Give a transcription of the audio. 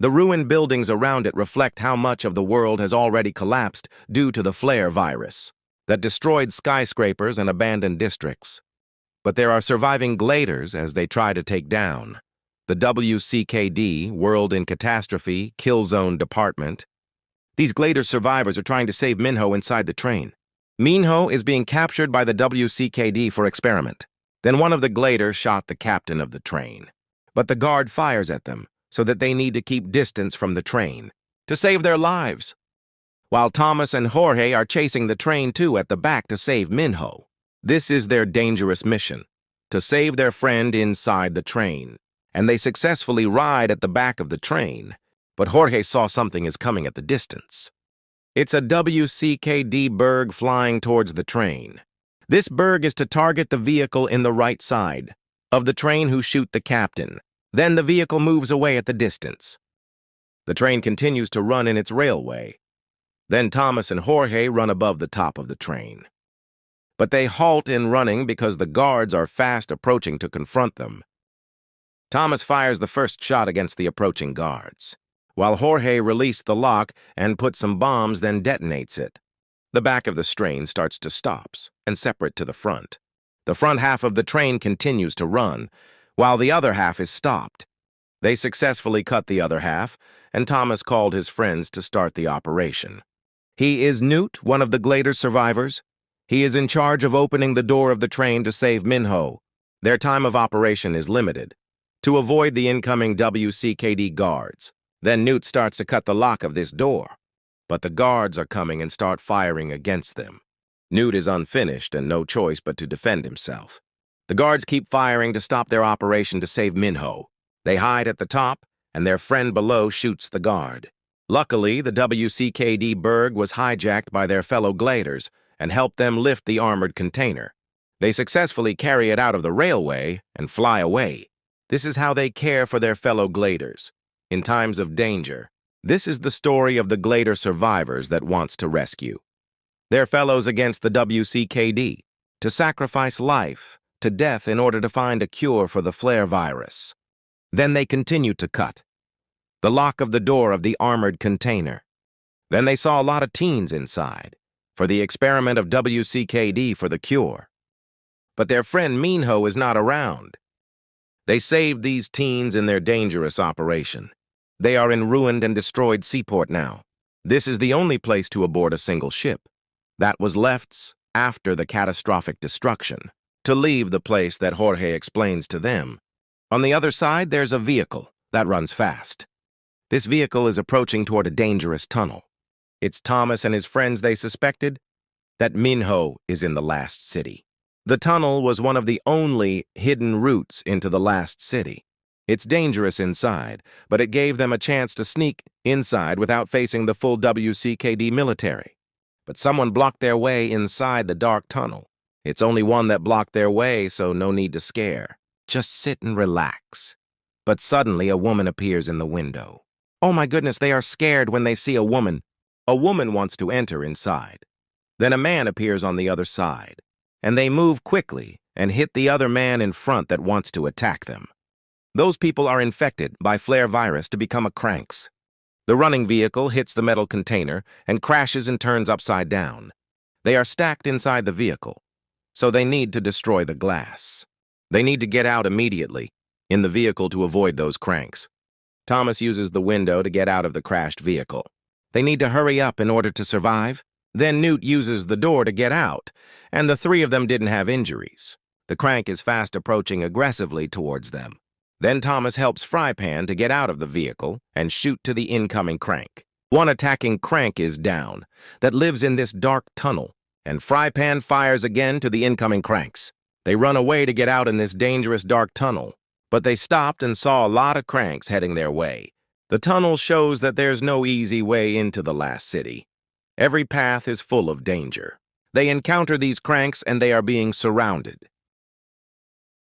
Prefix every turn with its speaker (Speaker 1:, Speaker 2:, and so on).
Speaker 1: The ruined buildings around it reflect how much of the world has already collapsed due to the flare virus that destroyed skyscrapers and abandoned districts. But there are surviving gladers as they try to take down the WCKD, World in Catastrophe, Kill Zone Department. These glader survivors are trying to save Minho inside the train. Minho is being captured by the WCKD for experiment. Then one of the gladers shot the captain of the train. But the guard fires at them so that they need to keep distance from the train to save their lives. While Thomas and Jorge are chasing the train too at the back to save Minho. This is their dangerous mission, to save their friend inside the train. And they successfully ride at the back of the train, but Jorge saw something is coming at the distance. It's a WCKD Berg flying towards the train. This Berg is to target the vehicle in the right side of the train who shoot the captain. Then the vehicle moves away at the distance. The train continues to run in its railway. Then Thomas and Jorge run above the top of the train. But they halt in running because the guards are fast approaching to confront them. Thomas fires the first shot against the approaching guards, while Jorge released the lock and put some bombs, then detonates it. The back of the train starts to stop and separate to the front. The front half of the train continues to run, while the other half is stopped. They successfully cut the other half, and Thomas called his friends to start the operation. He is Newt, one of the glader survivors. He is in charge of opening the door of the train to save Minho. Their time of operation is limited, to avoid the incoming WCKD guards. Then Newt starts to cut the lock of this door, but the guards are coming and start firing against them. Newt is unfinished and no choice but to defend himself. The guards keep firing to stop their operation to save Minho. They hide at the top, and their friend below shoots the guard. Luckily, the WCKD Berg was hijacked by their fellow gladers and helped them lift the armored container. They successfully carry it out of the railway and fly away. This is how they care for their fellow gladers in times of danger. This is the story of the glader survivors that wants to rescue their fellows against the WCKD, to sacrifice life to death in order to find a cure for the flare virus. Then they continue to cut the lock of the door of the armored container. Then they saw a lot of teens inside for the experiment of WCKD for the cure. But their friend Minho is not around. They saved these teens in their dangerous operation. They are in ruined and destroyed seaport now. This is the only place to aboard a single ship that was left after the catastrophic destruction, to leave the place that Jorge explains to them. On the other side, there's a vehicle that runs fast. This vehicle is approaching toward a dangerous tunnel. It's Thomas and his friends they suspected that Minho is in the last city. The tunnel was one of the only hidden routes into the last city. It's dangerous inside, but it gave them a chance to sneak inside without facing the full WCKD military. But someone blocked their way inside the dark tunnel. It's only one that blocked their way, so no need to scare. Just sit and relax. But suddenly a woman appears in the window. Oh my goodness, they are scared when they see a woman. A woman wants to enter inside. Then a man appears on the other side, and they move quickly and hit the other man in front that wants to attack them. Those people are infected by flare virus to become a cranks. The running vehicle hits the metal container and crashes and turns upside down. They are stacked inside the vehicle, so they need to destroy the glass. They need to get out immediately in the vehicle to avoid those cranks. Thomas uses the window to get out of the crashed vehicle. They need to hurry up in order to survive. Then Newt uses the door to get out, and the three of them didn't have injuries. The crank is fast approaching aggressively towards them. Then Thomas helps Frypan to get out of the vehicle and shoot to the incoming crank. One attacking crank is down that lives in this dark tunnel, and Frypan fires again to the incoming cranks. They run away to get out in this dangerous dark tunnel, but they stopped and saw a lot of cranks heading their way. The tunnel shows that there's no easy way into the last city. Every path is full of danger. They encounter these cranks and they are being surrounded.